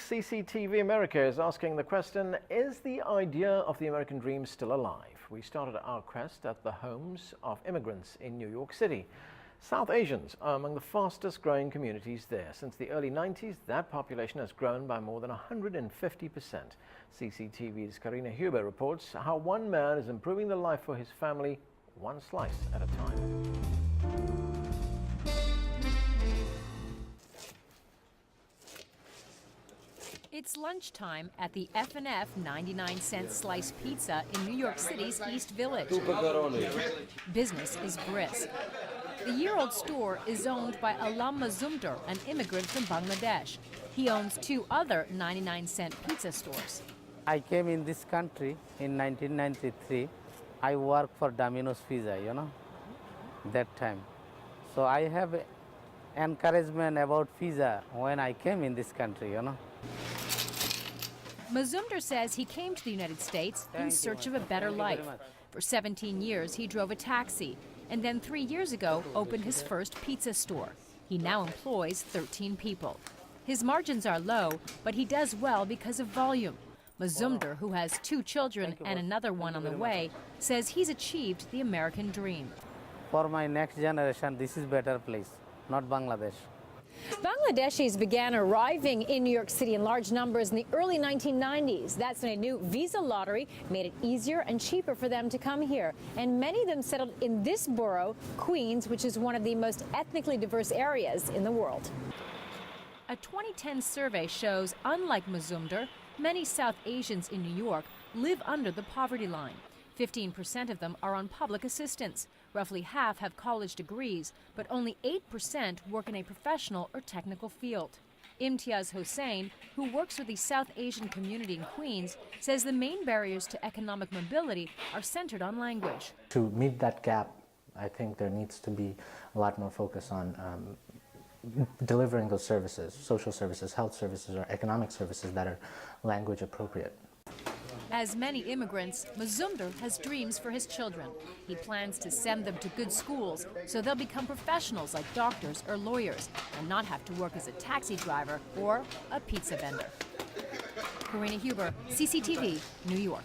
CCTV America is asking the question, is the idea of the American dream still alive? We started our quest at the homes of immigrants in New York City. South Asians are among the fastest growing communities there. Since the early 90s, that population has grown by more than 150%. CCTV's Karina Huber reports how one man is improving the life for his family, one slice at a time. It's lunchtime at the F&F 99-cent slice pizza in New York City's East Village. Business is brisk. The year-old store is owned by Alam Mazumdar, an immigrant from Bangladesh. He owns two other 99-cent pizza stores. I came in this country in 1993. I worked for Domino's Pizza, that time. So I have encouragement about pizza when I came in this country, Mazumdar says he came to the United States in search of a better life. For 17 years, he drove a taxi, and then 3 years ago opened his first pizza store. He now employs 13 people. His margins are low, but he does well because of volume. Mazumdar, who has 2 children and another one on the way, says he's achieved the American dream. For my next generation, this is a better place, not Bangladesh. Bangladeshis began arriving in New York City in large numbers in the early 1990s. That's when a new visa lottery made it easier and cheaper for them to come here. And many of them settled in this borough, Queens, which is one of the most ethnically diverse areas in the world. A 2010 survey shows, unlike Mazumdar, many South Asians in New York live under the poverty line. 15% of them are on public assistance. Roughly half have college degrees, but only 8% work in a professional or technical field. Imtiaz Hossain, who works with the South Asian community in Queens, says the main barriers to economic mobility are centered on language. To meet that gap, I think there needs to be a lot more focus on delivering those services, social services, health services, or economic services that are language appropriate. As many immigrants, Mazumdar has dreams for his children. He plans to send them to good schools so they'll become professionals like doctors or lawyers and not have to work as a taxi driver or a pizza vendor. Karina Huber, CCTV, New York.